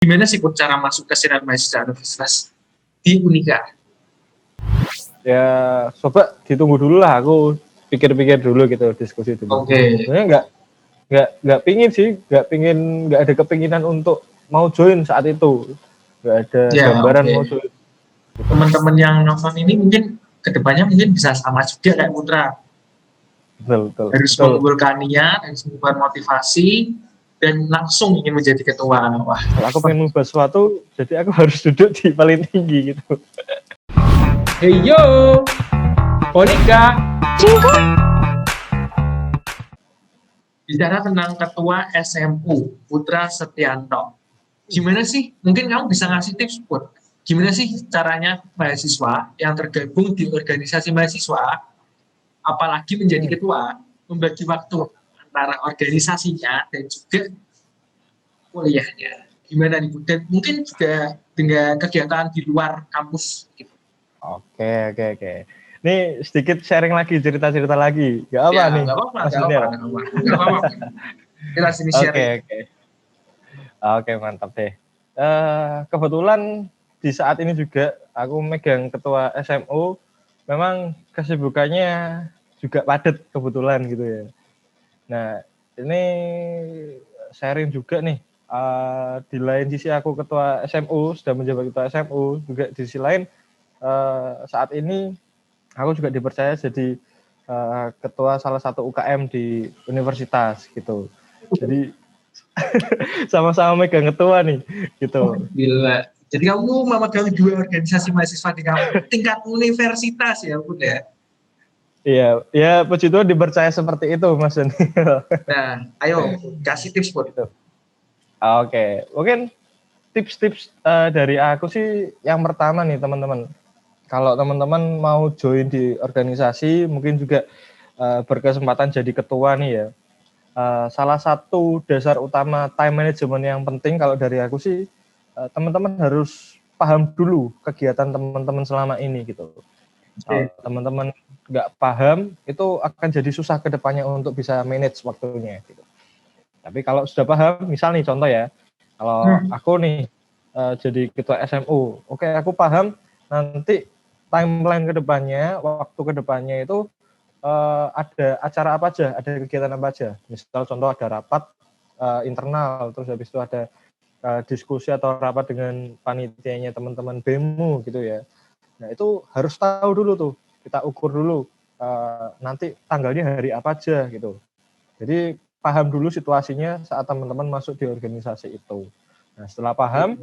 Gimana sih Put cara masuk ke Sinar Mahasiswa Universitas di Unika? Ya coba ditunggu dulu lah, aku pikir-pikir dulu gitu, diskusi dulu. Oke. Sebenarnya nggak pingin sih, nggak ada kepinginan untuk mau join saat itu, nggak ada Ya, gambaran oke. mau join. Teman-teman yang nonton ini mungkin kedepannya mungkin bisa sama juga kayak Putra. Harus Betul. mengumpulkan niat, harus mengumpulkan motivasi, dan langsung ingin menjadi ketua. Wah, Kalau aku pengen mengubah sesuatu, jadi aku harus duduk di paling tinggi gitu. hey yo, Monika. Bicara tentang ketua SMU, Putra Setianto. Gimana sih? Mungkin kamu bisa ngasih tips, Put. Gimana sih caranya mahasiswa yang tergabung di organisasi mahasiswa, apalagi menjadi ketua, membagi waktu antara organisasinya dan juga kuliahnya. Gimana nih, Put? Dan mungkin juga dengan kegiatan di luar kampus. Gitu. Oke. Ini sedikit sharing lagi, cerita-cerita lagi. Gak apa Ya, nih, nggak apa-apa, Mas nggak Daniel? apa-apa. Kita sini sharing. Oke, mantap deh. Kebetulan di saat ini juga aku megang ketua SMU, memang kesibukannya juga padat kebetulan gitu ya. Nah, ini sharing juga nih, di lain sisi aku ketua SMU, sudah menjabat ketua SMU, juga di sisi lain saat ini aku juga dipercaya jadi ketua salah satu UKM di universitas gitu. Jadi sama-sama megang ketua nih gitu. Bila jadi kamu memegang dua organisasi mahasiswa di tingkat universitas ya, Bud ya. Iya, ya puji Tuhan dipercaya seperti itu, Mas Daniel. Nah, ayo kasih tips, Bud. Gitu. Oke, mungkin tips-tips dari aku sih yang pertama nih teman-teman. Kalau teman-teman mau join di organisasi, mungkin juga berkesempatan jadi ketua nih ya. Salah satu dasar utama time management yang penting kalau dari aku sih, teman-teman harus paham dulu kegiatan teman-teman selama ini gitu. Kalau teman-teman nggak paham, itu akan jadi susah ke depannya untuk bisa manage waktunya gitu. Tapi kalau sudah paham, misal nih contoh ya, kalau aku nih jadi ketua SMU, oke aku paham nanti timeline ke depannya, waktu ke depannya itu ada acara apa aja, ada kegiatan apa aja. Misal contoh ada rapat internal, terus habis itu ada diskusi atau rapat dengan panitianya teman-teman BEMU gitu ya. Nah itu harus tahu dulu tuh, kita ukur dulu nanti tanggalnya hari apa aja gitu. Jadi paham dulu situasinya saat teman-teman masuk di organisasi itu. Nah setelah paham,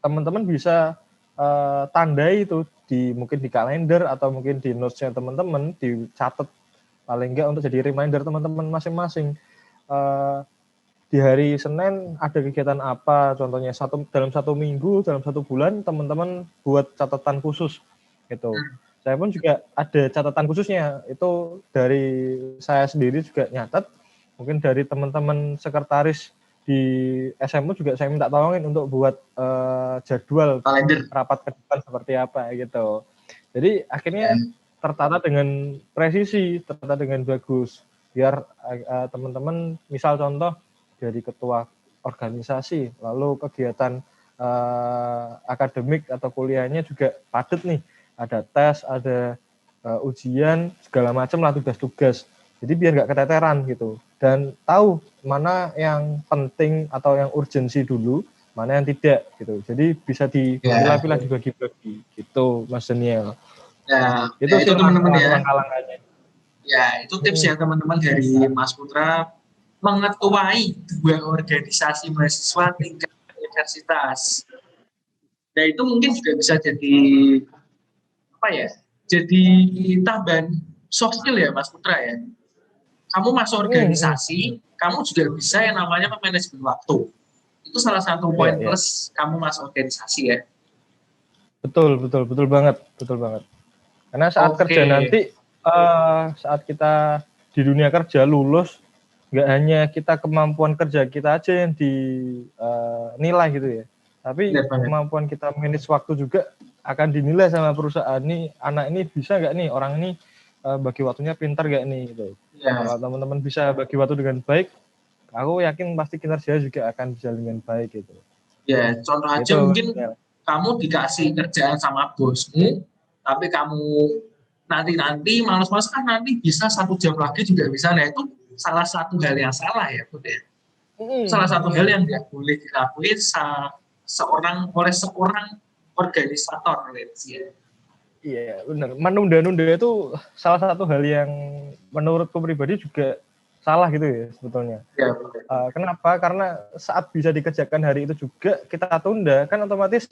teman-teman bisa tandai itu mungkin di kalender atau mungkin di notes-nya teman-teman, dicatat paling enggak untuk jadi reminder teman-teman masing-masing. Di hari Senin ada kegiatan apa, contohnya dalam satu minggu, dalam satu bulan, teman-teman buat catatan khusus gitu. Saya pun juga ada catatan khususnya, itu dari saya sendiri juga nyatet, mungkin dari teman-teman sekretaris di SMU juga saya minta tolongin untuk buat jadwal Kalender. rapat ke depan seperti apa gitu. Jadi akhirnya tertata dengan presisi, tertata dengan bagus, biar teman-teman misal contoh dari ketua organisasi, lalu kegiatan akademik atau kuliahnya juga padat nih, ada tes, ada ujian, segala macam lah tugas-tugas. Jadi biar nggak keteteran gitu, dan tahu mana yang penting atau yang urgensi dulu, mana yang tidak gitu. Jadi bisa dipilah-pilah, dibagi-bagi gitu, Mas Daniel. Nah, Itu sih teman-teman ya. langkah-langkahnya. Ya, itu tips ya teman-teman dari Mas Putra mengetuai dua organisasi mahasiswa tingkat universitas. Nah, itu mungkin juga bisa jadi apa ya? Jadi tambahan soft skill ya, Mas Putra ya. Kamu masuk organisasi, kamu juga bisa yang namanya manajemen waktu. Itu salah satu poin plus kamu masuk organisasi ya. Betul banget. Karena saat kerja nanti, saat kita di dunia kerja lulus, nggak hanya kita kemampuan kerja kita aja yang dinilai gitu ya, tapi kemampuan kita manage waktu juga akan dinilai sama perusahaan. Nih anak ini bisa nggak nih, orang ini bagi waktunya pintar nggak nih gitu. Kalau teman-teman bisa bagi waktu dengan baik, aku yakin pasti kinerja juga akan bisa dengan baik gitu. Ya, contoh aja Itu mungkin ya. kamu dikasih kerjaan sama bosmu, tapi kamu nanti males-males kan nanti bisa 1 jam lagi juga bisa. Nah itu salah satu hal yang salah ya, Bud ya. Salah satu hal yang nggak boleh dilakuin oleh seorang organisator, let's say. Iya, benar. Menunda-nunda itu salah satu hal yang menurutku pribadi juga salah gitu ya sebetulnya. Ya, Kenapa? Karena saat bisa dikerjakan hari itu juga kita tunda, kan otomatis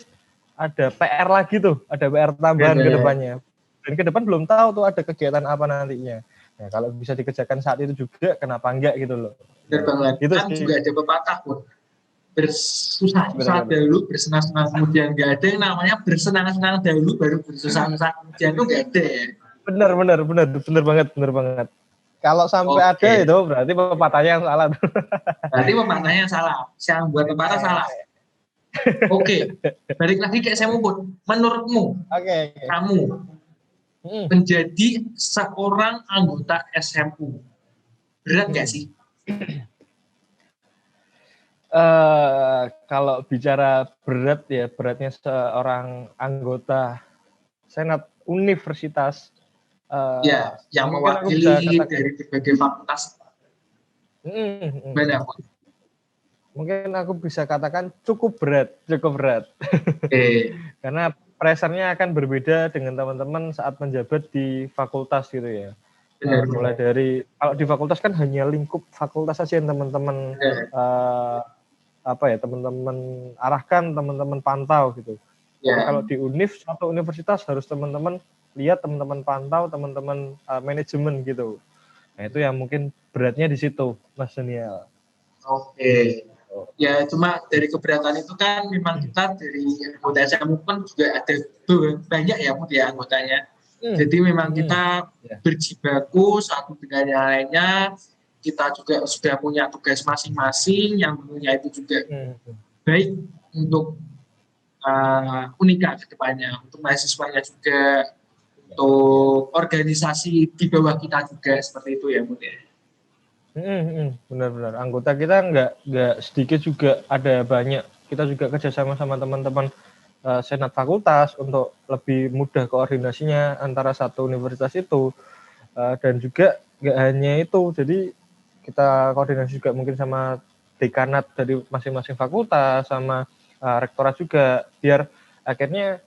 ada PR lagi tuh, ada PR tambahan ke ya, depannya. Dan ke depan belum tahu tuh ada kegiatan apa nantinya. Nah, kalau bisa dikerjakan saat itu juga, kenapa enggak gitu loh. benar Nah, banget. gitu Kan sih juga ada pepatah pun, bersusah-susah benar-benar. dahulu, bersenang-senang kemudian. Nggak ada yang namanya bersenang-senang dahulu baru bersusah-susah kemudian, itu nggak ada ya. Benar banget. Kalau sampai ada Oke, itu berarti pepatahnya yang salah. berarti pepatahnya salah. Yang buat pepatah salah. Oke, balik lagi ke SMA pun. Menurutmu, Oke. kamu Hmm. menjadi seorang anggota SMU, berat nggak Hmm. sih? Kalau bicara berat ya, beratnya seorang anggota Senat Universitas, Ya, yang mungkin aku bisa mewakili katakan, dari berbagai fakultas. Banyak. mungkin aku bisa katakan cukup berat, Oke, karena pressure-nya akan berbeda dengan teman-teman saat menjabat di fakultas gitu ya. Mulai benar-benar. dari kalau di fakultas kan hanya lingkup fakultas saja yang teman-teman uh, teman-teman arahkan, teman-teman pantau gitu. Tapi Ya, kalau di satu universitas harus teman-teman lihat, teman-teman pantau, teman-teman manajemen gitu. Nah itu yang mungkin beratnya di situ, Mas Daniel. oke. Ya, cuma dari keberatan itu kan memang kita dari anggota SMU kan juga ada banyak ya, Mut, ya anggotanya. Jadi memang kita Ya. berjibaku satu dengan yang lainnya. Kita juga sudah punya tugas masing-masing yang tentunya itu juga baik untuk Unika ke depannya, untuk mahasiswanya juga, untuk organisasi di bawah kita juga seperti itu ya, Mut ya. Benar-benar anggota kita nggak sedikit juga, ada banyak. Kita juga kerjasama sama teman-teman senat fakultas untuk lebih mudah koordinasinya antara satu universitas itu. Dan juga nggak hanya itu, jadi kita koordinasi juga mungkin sama dekanat dari masing-masing fakultas, sama rektorat juga, biar akhirnya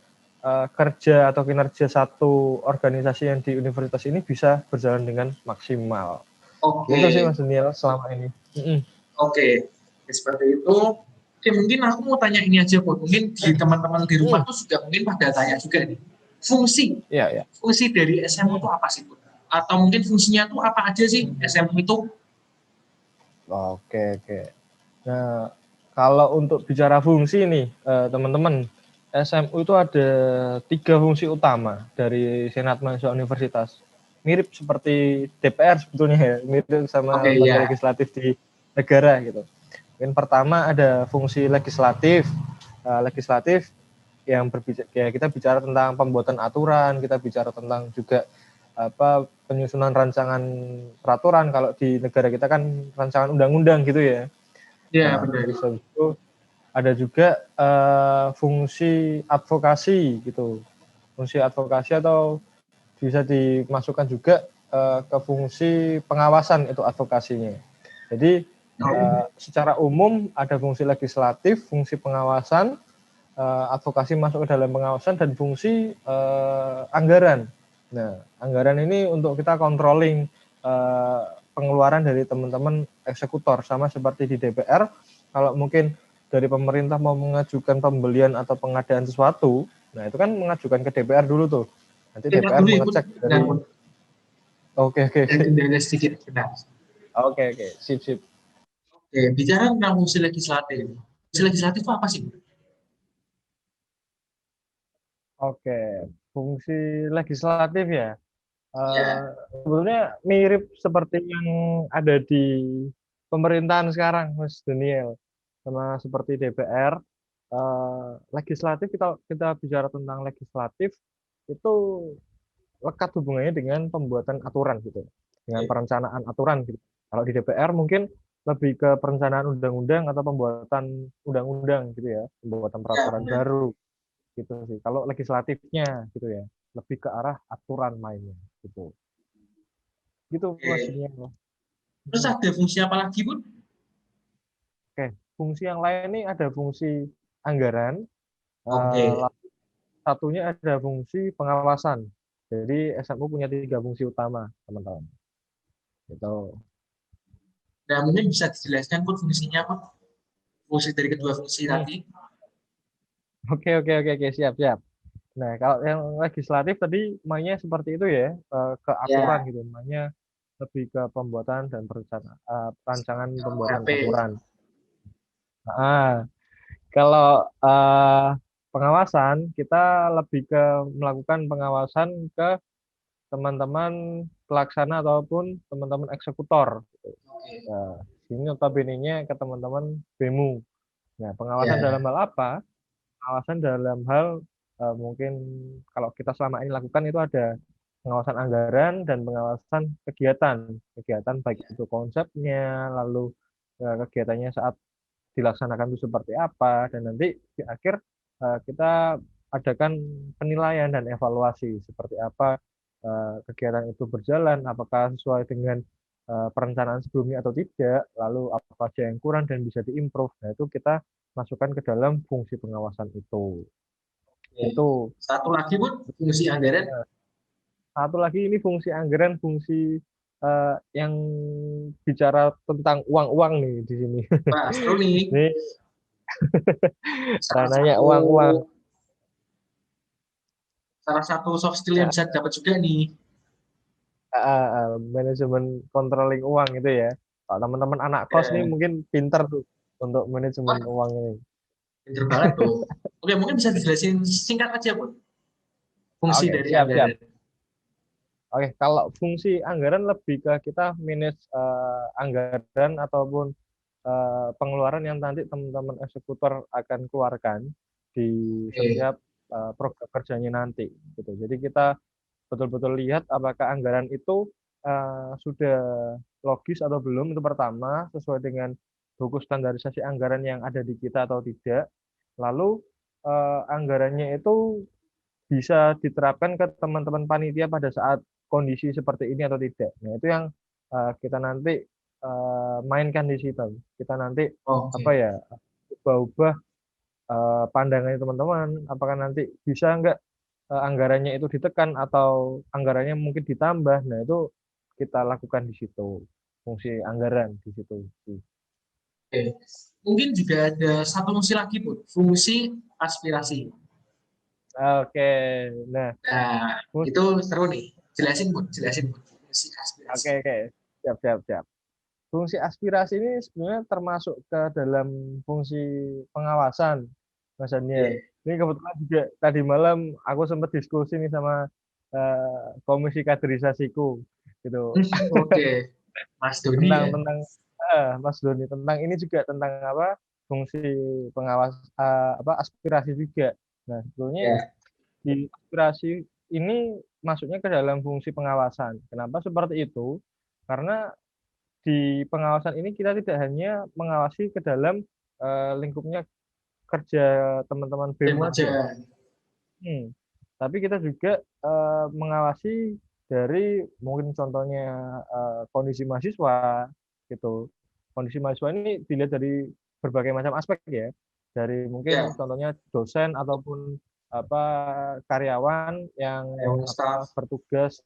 kerja atau kinerja satu organisasi yang di universitas ini bisa berjalan dengan maksimal. Oke, Itu sih Mas Daniel selama ini. oke. Ya, seperti itu. Oke, mungkin aku mau tanya ini aja, Bu. Mungkin di teman-teman di rumah tuh juga mungkin pada tanya juga nih. Fungsi, Iya, ya. fungsi dari SMU itu apa sih, Bu? Atau mungkin fungsinya tuh apa aja sih SMU itu? Oke. Nah, kalau untuk bicara fungsi nih, teman-teman, SMU itu ada 3 fungsi utama dari Senat Mahasiswa Universitas. Mirip seperti DPR sebetulnya ya, mirip sama Oke, lembaga ya. legislatif di negara gitu. Yang pertama ada fungsi legislatif. Legislatif yang berbicara, ya kita bicara tentang pembuatan aturan, kita bicara tentang juga penyusunan rancangan peraturan. Kalau di negara kita kan rancangan undang-undang gitu ya. Ya, Nah, benar. terus habis itu ada juga fungsi advokasi gitu. Fungsi advokasi atau bisa dimasukkan juga ke fungsi pengawasan itu advokasinya. Jadi secara umum ada fungsi legislatif, fungsi pengawasan, advokasi masuk ke dalam pengawasan, dan fungsi anggaran. Nah, anggaran ini untuk kita controlling pengeluaran dari teman-teman eksekutor, sama seperti di DPR. Kalau mungkin dari pemerintah mau mengajukan pembelian atau pengadaan sesuatu, nah itu kan mengajukan ke DPR dulu tuh. Nanti Kita DPR dulu ya, Bun. mengecek Benar, dari Bun. oke, Dan kendala sedikit, benar. sip. Oke, bicara tentang fungsi legislatif. Fungsi legislatif itu apa sih, Bun? Oke, fungsi legislatif ya. Ya, Sebetulnya mirip seperti yang ada di pemerintahan sekarang, Mas Daniel, sama seperti DPR. Legislatif, kita kita bicara tentang legislatif itu lekat hubungannya dengan pembuatan aturan gitu, dengan oke. perencanaan aturan gitu. Kalau di DPR mungkin lebih ke perencanaan undang-undang atau pembuatan undang-undang gitu ya, pembuatan Ya, peraturan benar. baru gitu sih. Kalau legislatifnya gitu ya, lebih ke arah aturan mainnya gitu. Gitu Oke. maksudnya. Terus ada fungsi apa lagi, Bun? Oke, fungsi yang lain nih ada fungsi anggaran, Oke. lalu satunya ada fungsi pengawasan. Jadi SMU punya 3 fungsi utama, teman-teman. Gitu. Nah, mungkin bisa dijelaskan, Bun, fungsinya apa? Fungsi dari kedua fungsi Hmm, tadi. oke, siap, siap. Nah, kalau yang legislatif tadi mainnya seperti itu ya, ke aturan Ya, gitu, mainnya lebih ke pembuatan dan perancangan pembuatan RP. aturan. Nah, kalau pengawasan, kita lebih ke melakukan pengawasan ke teman-teman pelaksana ataupun teman-teman eksekutor. Oke. Nah, ini notabene-nya ke teman-teman BEMU. Nah, pengawasan dalam Ya. hal apa? Pengawasan dalam hal mungkin kalau kita selama ini lakukan itu ada pengawasan anggaran dan pengawasan kegiatan. Kegiatan baik itu konsepnya, lalu kegiatannya saat dilaksanakan itu seperti apa, dan nanti di akhir kita adakan penilaian dan evaluasi seperti apa kegiatan itu berjalan, apakah sesuai dengan perencanaan sebelumnya atau tidak, lalu apa saja yang kurang dan bisa diimprove. Nah, itu kita masukkan ke dalam fungsi pengawasan itu. Oke. Itu. Satu lagi, Bun, fungsi anggaran. Nah, satu lagi ini fungsi anggaran, fungsi yang bicara tentang uang-uang nih di sini. Pak, seru nih. Ini Salah ranahnya satu uang-uang. salah satu soft skill yang bisa dapat juga nih. Manajemen controlling uang itu ya. Kalau teman-teman anak kos nih Ya. mungkin pinter tuh untuk manajemen Wah, uang ini. pinter banget tuh. Oke, mungkin bisa dijelasin singkat aja, Bun, fungsi Oke, dari siap, siap. anggaran. Oke, kalau fungsi anggaran lebih ke kita manage anggaran ataupun pengeluaran yang nanti teman-teman eksekutor akan keluarkan di Oke. setiap program kerjanya nanti gitu. Jadi kita betul-betul lihat apakah anggaran itu sudah logis atau belum, itu pertama, sesuai dengan buku standarisasi anggaran yang ada di kita atau tidak. Lalu anggarannya itu bisa diterapkan ke teman-teman panitia pada saat kondisi seperti ini atau tidak. Nah, itu yang kita nanti mainkan di situ. Kita nanti apa Oke. ya, ubah-ubah pandangannya teman-teman, apakah nanti bisa nggak anggarannya itu ditekan atau anggarannya mungkin ditambah. Nah, itu kita lakukan di situ. Fungsi anggaran di situ. Oke. Mungkin juga ada satu fungsi lagi, Bun, fungsi aspirasi. Oke. Nah, Nah, fungsi, itu seru nih. Jelasin, Bun, jelasin, Bun, fungsi aspirasi. oke. Siap, siap, siap. Fungsi aspirasi ini sebenarnya termasuk ke dalam fungsi pengawasan, Mas Daniel. Oke. Ini kebetulan juga tadi malam aku sempat diskusi nih sama komisi kaderisasiku gitu Oke, Mas Doni tentang ya. Mas Doni tentang ini juga tentang apa fungsi pengawas apa aspirasi juga. Nah, sebetulnya Ya. di aspirasi ini masuknya ke dalam fungsi pengawasan. Kenapa seperti itu? Karena di pengawasan ini kita tidak hanya mengawasi ke dalam lingkupnya kerja teman-teman Tim BEMU aja. aja. Hmm. Tapi kita juga mengawasi dari mungkin contohnya kondisi mahasiswa gitu. Kondisi mahasiswa ini dilihat dari berbagai macam aspek ya. Dari mungkin Ya, contohnya dosen ataupun apa karyawan yang yang apa staff. bertugas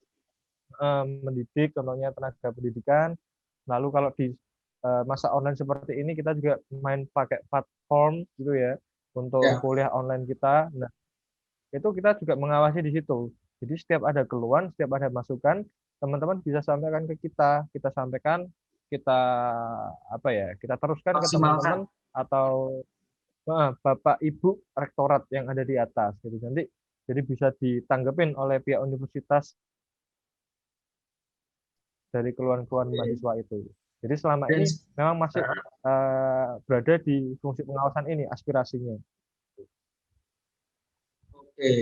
mendidik, contohnya tenaga pendidikan. Lalu kalau di masa online seperti ini kita juga main pakai platform gitu ya untuk Ya. kuliah online kita. Nah, itu kita juga mengawasi di situ. Jadi setiap ada keluhan, setiap ada masukan, teman-teman bisa sampaikan ke kita sampaikan, kita apa ya, kita teruskan ke Maksimalkan. teman-teman atau Bapak Ibu rektorat yang ada di atas. Gitu. Nanti jadi bisa ditanggepin oleh pihak universitas dari keluhan-keluhan Oke. mahasiswa itu. Jadi selama Dan ini memang masih berada di fungsi pengawasan ini aspirasinya. oke.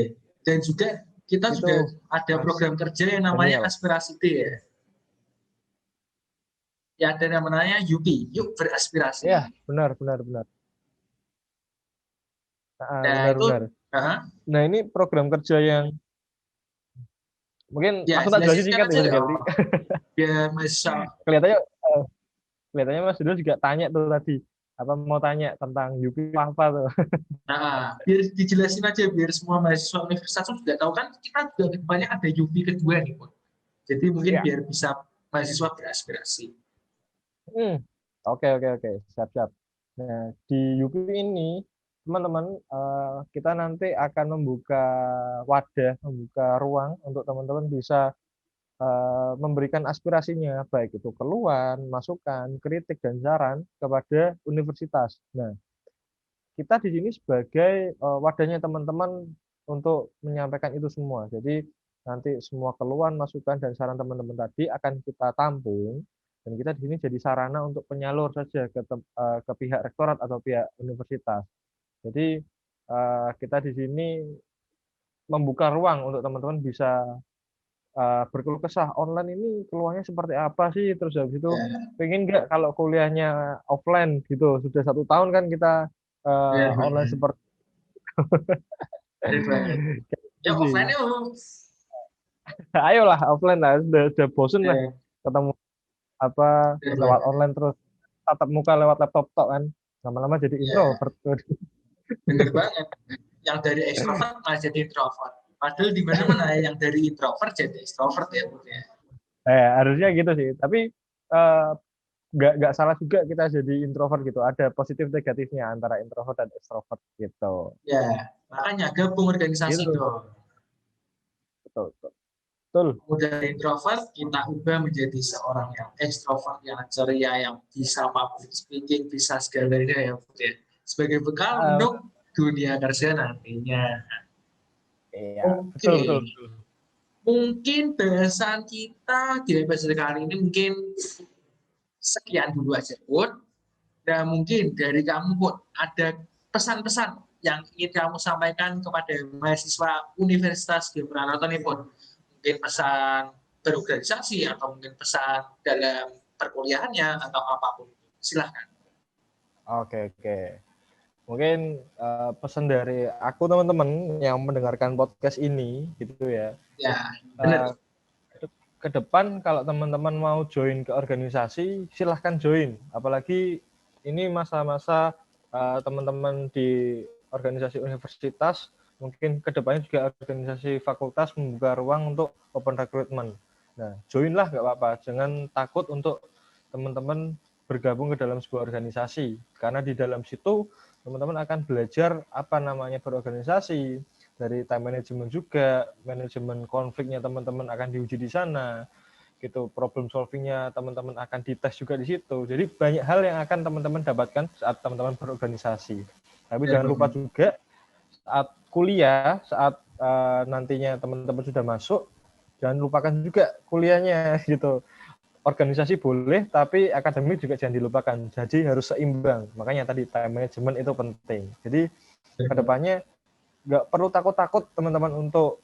Dan juga kita Itu juga ada Mas program kerja yang namanya Daniel. aspirasi T ya. ya ada yang namanya YUPI, yuk beraspirasi. Ya, benar. Nah, itu Benar. Nah, ini program kerja yang mungkin ya aku tak jelasin jelaskan singkat aja ya Mas dong, Galri. biar mahasiswa. Kelihatannya Mas Dino juga tanya tuh tadi, apa mau tanya tentang UPI apa tuh. Nah, biar dijelasin aja, biar semua mahasiswa universitas itu juga tahu kan kita juga banyak ada YUPI kedua nih, Pun. Jadi mungkin Ya. biar bisa mahasiswa beraspirasi. Oke. Siap. Nah, di UPI ini teman-teman, kita nanti akan membuka membuka ruang untuk teman-teman bisa memberikan aspirasinya, baik itu keluhan, masukan, kritik, dan saran kepada universitas. Nah, kita di sini sebagai wadahnya teman-teman untuk menyampaikan itu semua. Jadi nanti semua keluhan, masukan, dan saran teman-teman tadi akan kita tampung dan kita di sini jadi sarana untuk penyalur saja ke pihak rektorat atau pihak universitas. Jadi kita di sini membuka ruang untuk teman-teman bisa berkeluh kesah, online ini keluhannya seperti apa sih, terus habis itu Ya, pengen nggak kalau kuliahnya offline gitu, sudah 1 tahun kan kita benar online banget. seperti Benar banget. itu Ya sih. offline yuk. Ayolah offline lah, sudah bosen lah Ya, ketemu apa benar lewat banget. online terus tatap muka lewat laptop tok kan, lama-lama jadi Ya, introvert. benar banget. Yang dari ekstrovert malah jadi introvert. Padahal di mana-mana yang dari introvert jadi extrovert ya, Bud, ya. Harusnya gitu sih, tapi eh, nggak salah juga kita jadi introvert gitu, ada positif negatifnya antara introvert dan extrovert gitu. Ya, makanya gabung organisasi Gitu. dong. Betul. Udah introvert, kita ubah menjadi seorang yang ekstrovert, yang ceria, yang bisa public speaking, bisa segalanya ya, Bud, ya. Sebagai bekal Ah, untuk dunia kerja nantinya. iya, Oke, betul. mungkin bahasan kita di episode kali ini mungkin sekian dulu aja, Bud. Dan mungkin dari kamu, Bud, ada pesan-pesan yang ingin kamu sampaikan kepada mahasiswa Universitas Gem Pranoto nih, Bud. Mungkin pesan berorganisasi atau mungkin pesan dalam perkuliahannya atau apapun. Silahkan. Oke. Mungkin pesan dari aku teman-teman yang mendengarkan podcast ini gitu ya. Ya, Uh, benar. ke depan kalau teman-teman mau join ke organisasi, silahkan join. Apalagi ini masa-masa teman-teman di organisasi universitas, mungkin ke depannya juga organisasi fakultas membuka ruang untuk open recruitment. Nah, joinlah nggak apa-apa. Jangan takut untuk teman-teman bergabung ke dalam sebuah organisasi. Karena di dalam situ teman-teman akan belajar apa namanya berorganisasi, dari time management juga, manajemen konfliknya teman-teman akan diuji di sana, gitu, problem solvingnya teman-teman akan dites juga di situ. Jadi banyak hal yang akan teman-teman dapatkan saat teman-teman berorganisasi. Tapi jangan lupa juga saat kuliah, saat nantinya teman-teman sudah masuk, jangan lupakan juga kuliahnya gitu. Organisasi boleh, tapi akademik juga jangan dilupakan. Jadi harus seimbang. Makanya tadi time management itu penting. Jadi kedepannya nggak perlu takut-takut teman-teman untuk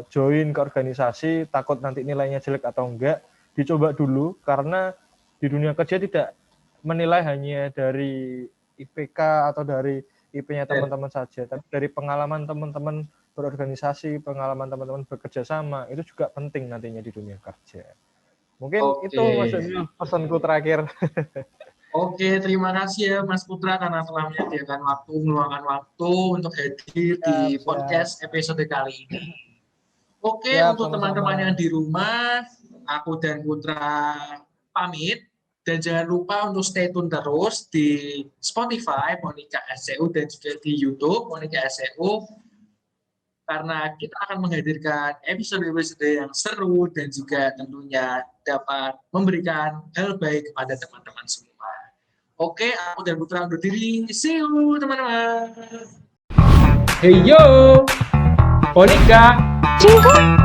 join ke organisasi, takut nanti nilainya jelek atau enggak, dicoba dulu, karena di dunia kerja tidak menilai hanya dari IPK atau dari IP-nya teman-teman saja, tapi dari pengalaman teman-teman berorganisasi, pengalaman teman-teman bekerja sama, itu juga penting nantinya di dunia kerja. Mungkin itu Mas Daniel pesanku terakhir. Oke, terima kasih ya Mas Putra karena telah menyediakan waktu, meluangkan waktu untuk hadir di Siap. podcast episode kali ini. Oke, Siap, untuk teman-teman yang sama-sama. di rumah, aku dan Putra pamit. Dan jangan lupa untuk stay tune terus di Spotify Monika SCU dan juga di YouTube Monika SCU, karena kita akan menghadirkan episode-episode yang seru dan juga tentunya dapat memberikan hal baik kepada teman-teman semua. Oke, aku dan Putra undur diri. See you, teman-teman. Hey yo, Monica. Cinta